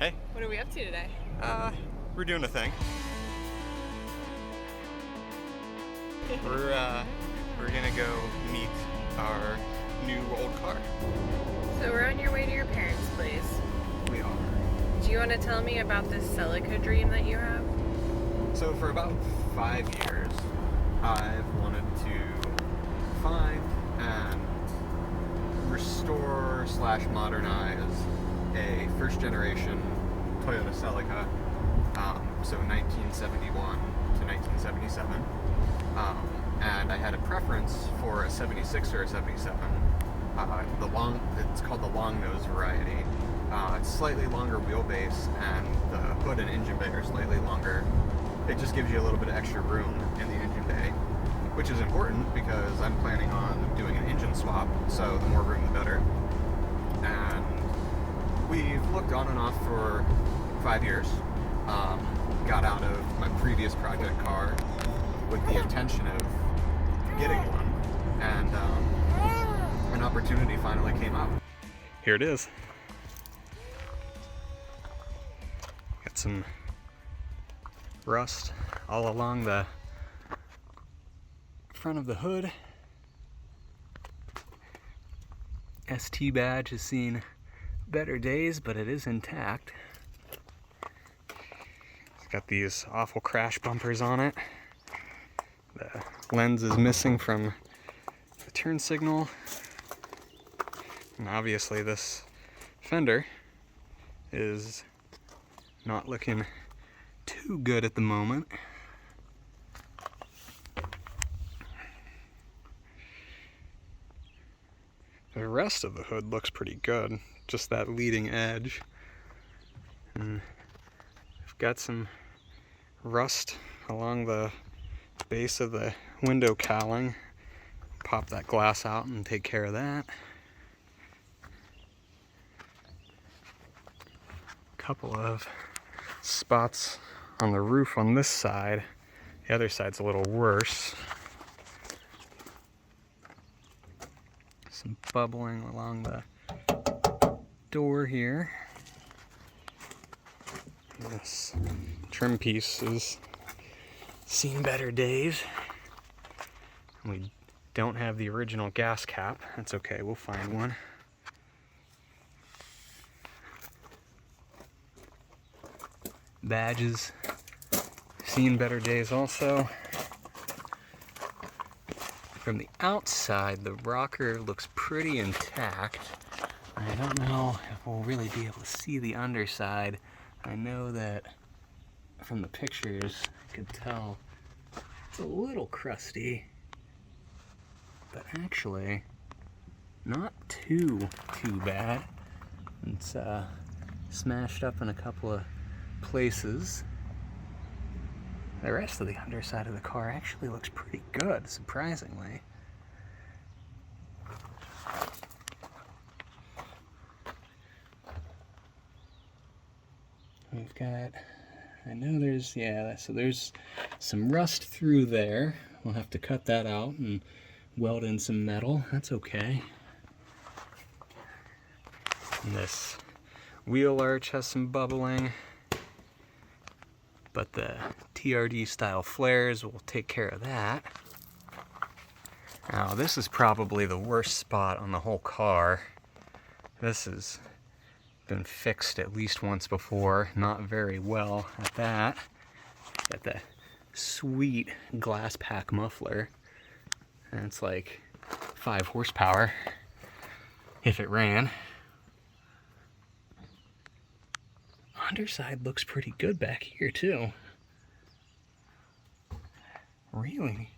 Hey, What are we up to today? we're doing a thing. We're gonna go meet our new old car. So we're on your way to your parents' place. We are. Do you want to tell me about this Celica dream that you have? So for about 5 years, I've wanted to find and restore slash modernize a first generation Toyota Celica, so 1971 to 1977. And I had a preference for a 76 or a 77. It's called the long nose variety. It's slightly longer wheelbase, and the hood and engine bay are slightly longer. It just gives you a little bit of extra room in the engine bay, which is important because I'm planning on doing an engine swap, so the more room the better. And we've looked on and off for 5 years. Got out of my previous project car with the intention of getting one, and an opportunity finally came up. Here it is. Got some rust all along the front of the hood. ST badge has seen better days, but it is intact. It's got these awful crash bumpers on it. The lens is missing from the turn signal. And obviously this fender is not looking too good at the moment. The rest of the hood looks pretty good, just that leading edge. And I've got some rust along the base of the window cowling. Pop that glass out and take care of that. Couple of spots on the roof on this side. The other side's a little worse. Some bubbling along the door here. This trim piece has seen better days. We don't have the original gas cap. That's okay, we'll find one. Badges, seen better days also. From the outside, the rocker looks pretty intact. I don't know if we'll really be able to see the underside. I know that from the pictures, I could tell it's a little crusty, but actually not too bad. It's smashed up in a couple of places. The rest of the underside of the car actually looks pretty good, surprisingly. We've got, I know there's, so there's some rust through there. We'll have to cut that out and weld in some metal. That's okay. And this wheel arch has some bubbling, but the TRD style flares will take care of that. Now this is probably the worst spot on the whole car. This has been fixed at least once before, not very well at that. Got the sweet glass pack muffler, and it's like 5 horsepower if it ran. Underside looks pretty good back here too. Really?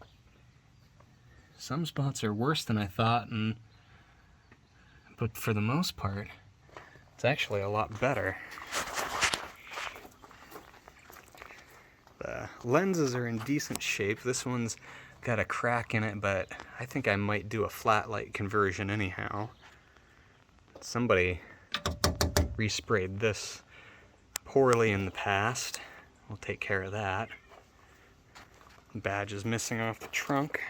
Some spots are worse than I thought, but for the most part, it's actually a lot better. The lenses are in decent shape. This one's got a crack in it, but I think I might do a flat light conversion anyhow. Somebody resprayed this poorly in the past. We'll take care of that. Badge is missing off the trunk.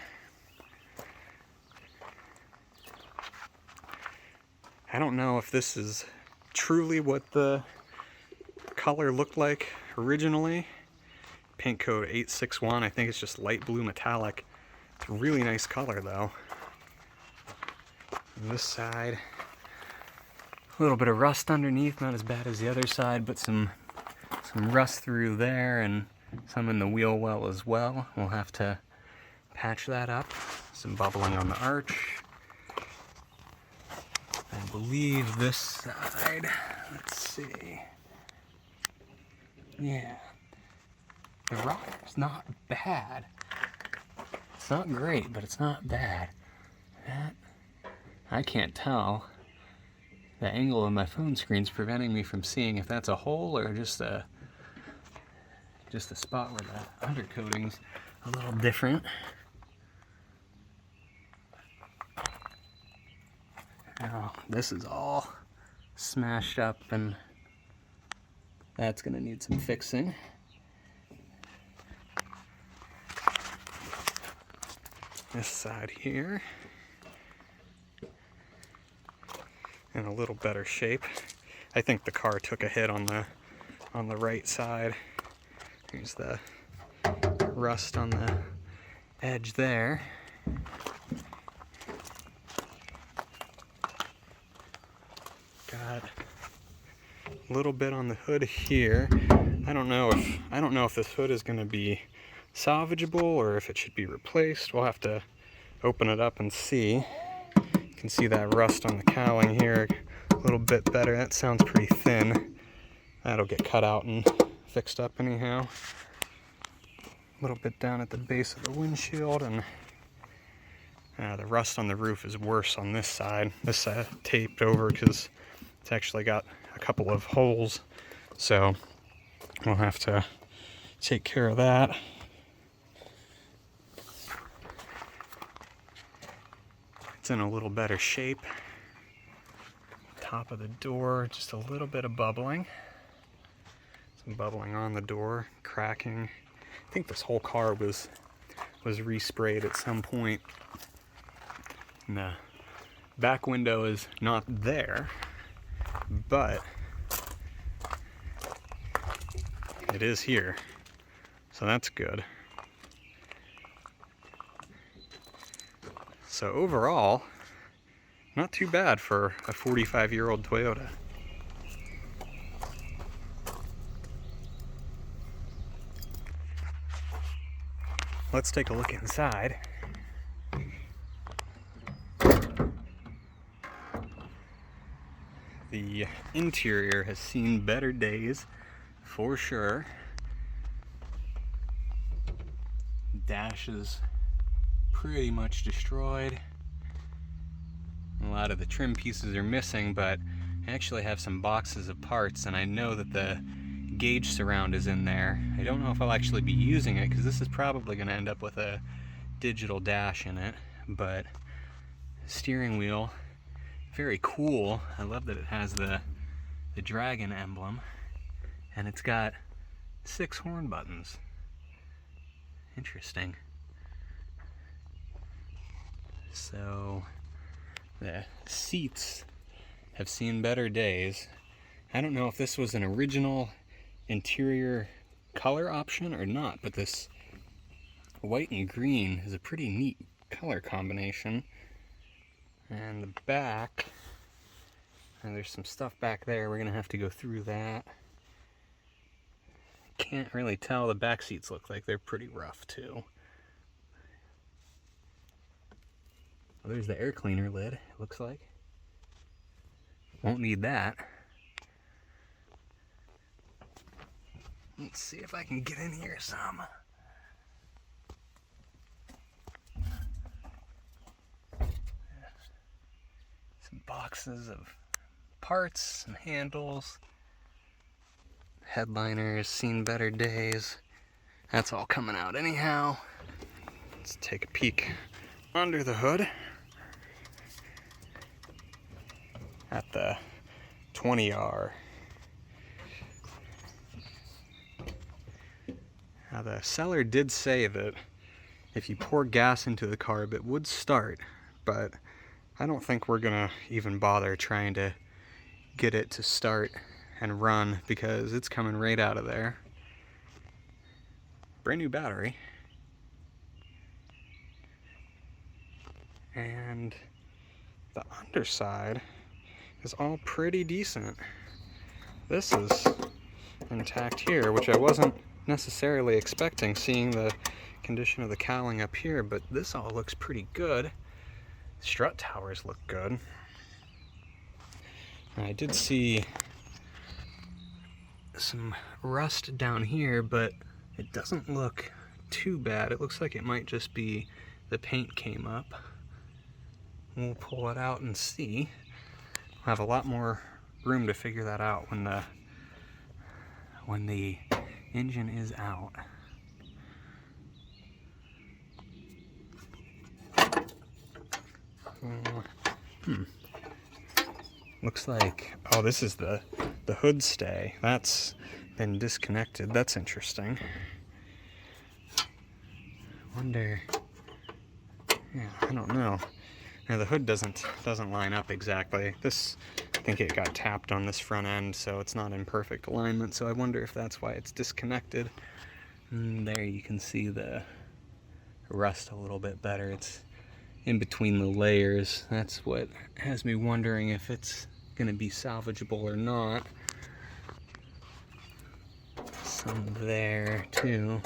I don't know if this is truly what the color looked like originally. Paint code 861, I think it's just light blue metallic. It's a really nice color though. On this side, a little bit of rust underneath, not as bad as the other side, but some rust through there and some in the wheel well as well. We'll have to patch that up. Some bubbling on the arch. I believe this side, let's see. Yeah, the rotor's not bad. It's not great, but it's not bad. That, I can't tell. The angle of my phone screen's preventing me from seeing if that's a hole or just a spot where the undercoating's a little different. Now, this is all smashed up and that's gonna need some fixing. This side here, in a little better shape. I think the car took a hit on the right side. Here's the rust on the edge there. Got a little bit on the hood here. I don't know if this hood is going to be salvageable or if it should be replaced. We'll have to open it up and see. You can see that rust on the cowling here a little bit better. That sounds pretty thin. That'll get cut out and fixed up anyhow. A little bit down at the base of the windshield, and the rust on the roof is worse on this side. This side taped over because it's actually got a couple of holes, so we'll have to take care of that. It's in a little better shape. Top of the door, just a little bit of bubbling. Some bubbling on the door, cracking. I think this whole car was resprayed at some point. And the back window is not there, but it is here, so that's good. So overall, not too bad for a 45-year-old Toyota. Let's take a look inside. The interior has seen better days, for sure. Dash is pretty much destroyed. A lot of the trim pieces are missing, but I actually have some boxes of parts, and I know that the gauge surround is in there. I don't know if I'll actually be using it because this is probably going to end up with a digital dash in it, but steering wheel, very cool. I love that it has the dragon emblem, and it's got 6 horn buttons. Interesting. So the seats have seen better days. I don't know if this was an original interior color option or not, but this white and green is a pretty neat color combination. And the back, and there's some stuff back there. We're gonna have to go through that. Can't really tell. The back seats look like they're pretty rough too. Well, there's the air cleaner lid, it looks like. Won't need that. Let's see if I can get in here some. Some boxes of parts and handles. Headliners, seen better days. That's all coming out anyhow. Let's take a peek under the hood at the 20R. Now the seller did say that if you pour gas into the carb it would start, but I don't think we're gonna even bother trying to get it to start and run because it's coming right out of there. Brand new battery. And the underside is all pretty decent. This is intact here, which I wasn't necessarily expecting, seeing the condition of the cowling up here, but this all looks pretty good. Strut towers look good. And I did see some rust down here, but it doesn't look too bad. It looks like it might just be the paint came up. We'll pull it out and see. We'll have a lot more room to figure that out when the engine is out. Looks like, oh, this is the hood stay. That's been disconnected. That's interesting. Wonder, yeah, I don't know. Now the hood doesn't line up exactly. This, I think it got tapped on this front end, so it's not in perfect alignment. So I wonder if that's why it's disconnected. And there you can see the rust a little bit better. It's in between the layers. That's what has me wondering if it's going to be salvageable or not. Some there too.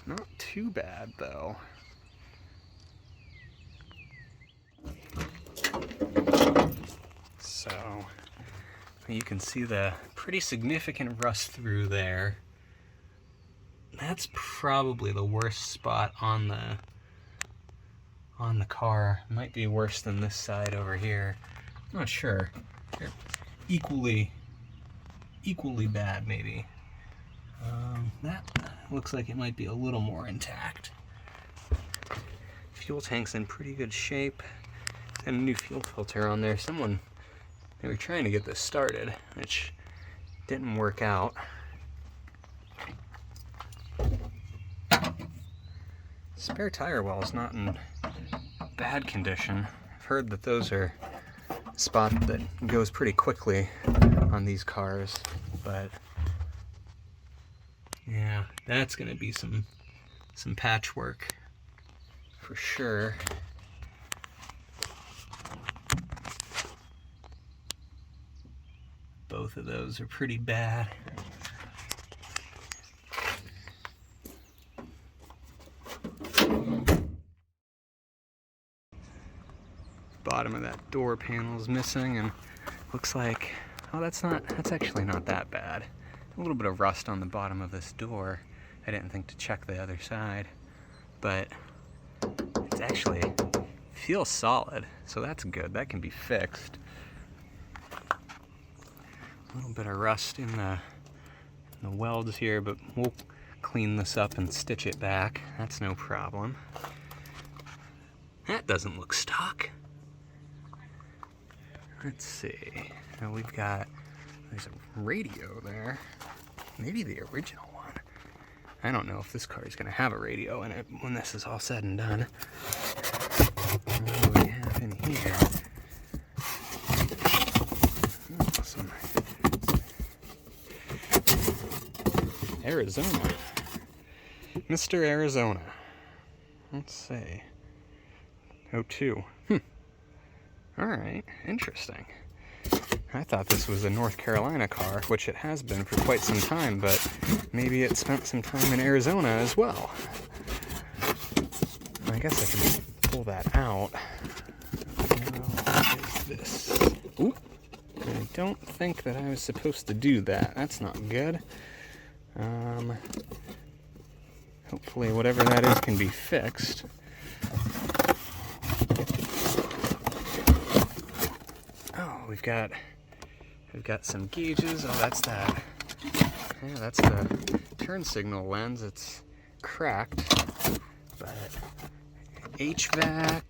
Not too bad though. So you can see the pretty significant rust through there. That's probably the worst spot on the car. Might be worse than this side over here. I'm not sure. They're equally bad maybe. That looks like it might be a little more intact. Fuel tank's in pretty good shape. And a new fuel filter on there. They were trying to get this started, which didn't work out. Spare tire well is not in bad condition. I've heard that those are a spot that goes pretty quickly on these cars, but yeah, that's gonna be some patchwork for sure. Both of those are pretty bad. Bottom of that door panel is missing, and looks like, oh, that's actually not that bad. A little bit of rust on the bottom of this door. I didn't think to check the other side, but it's actually feels solid, so that's good. That can be fixed. A little bit of rust in the welds here, but we'll clean this up and stitch it back. That's no problem. That doesn't look stock. Let's see. Now there's a radio there. Maybe the original one. I don't know if this car is going to have a radio in it when this is all said and done. What do we have in here? Some Arizona. Mr. Arizona. Let's see. 02. Alright, interesting. I thought this was a North Carolina car, which it has been for quite some time, but maybe it spent some time in Arizona as well. I guess I can pull that out. What is this? Oop! I don't think that I was supposed to do that. That's not good. Hopefully whatever that is can be fixed. Oh, we've got some gauges. Oh, that's that. Yeah, that's the turn signal lens. It's cracked, but HVAC,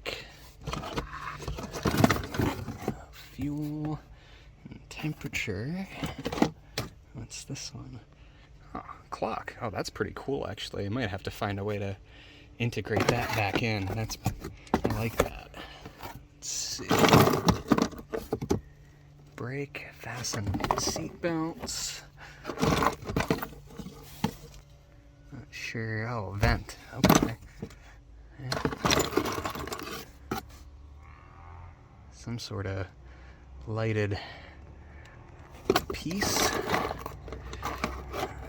fuel, and temperature. What's this one? Oh, clock. Oh, that's pretty cool, actually. I might have to find a way to integrate that back in. I like that. Let's see. brake, fasten seat belts. Not sure. Oh, vent. Okay. Yeah. Some sort of lighted piece.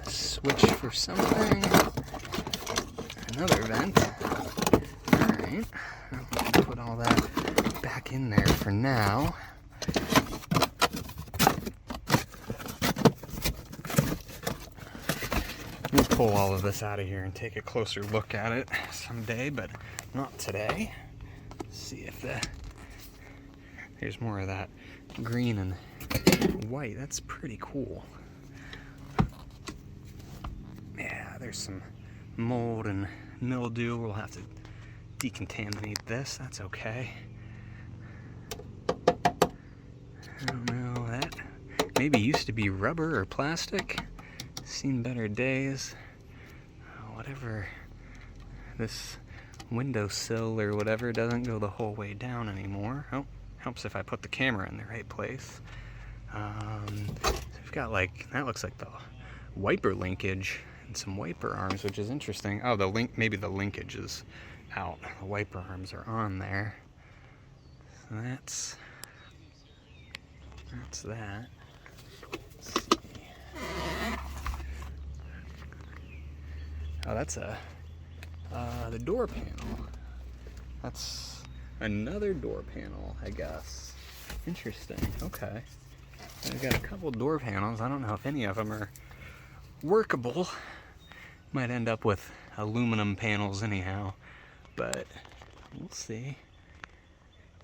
Switch for something. Another vent. Alright. I'll put all that back in there for now. We'll pull all of this out of here and take a closer look at it someday, but not today. Let's see if there's more of that green and white. That's pretty cool. Yeah, there's some mold and mildew. We'll have to decontaminate this. That's okay. I don't know, that maybe used to be rubber or plastic. Seen better days. Whatever, this windowsill or whatever doesn't go the whole way down anymore. Oh, helps if I put the camera in the right place. So we've got that looks like the wiper linkage and some wiper arms, which is interesting. Oh, maybe the linkage is out. The wiper arms are on there. So that's that. Let's see. Oh, that's the door panel. That's another door panel, I guess. Interesting. Okay. I've got a couple door panels. I don't know if any of them are workable. Might end up with aluminum panels anyhow, but we'll see.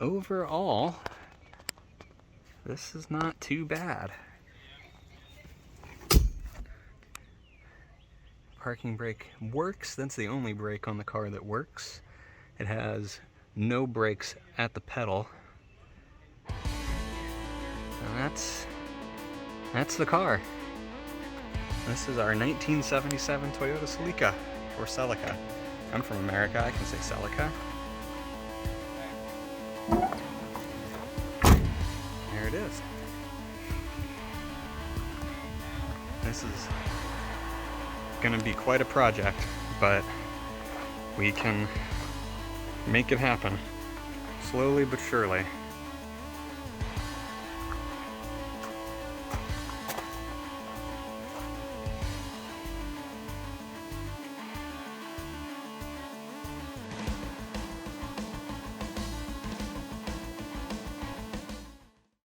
Overall, this is not too bad. Parking brake works. That's the only brake on the car that works. It has no brakes at the pedal. And that's the car. This is our 1977 Toyota Celica, or Celica. I'm from America, I can say Celica. There it is. This is gonna be quite a project, but we can make it happen slowly but surely.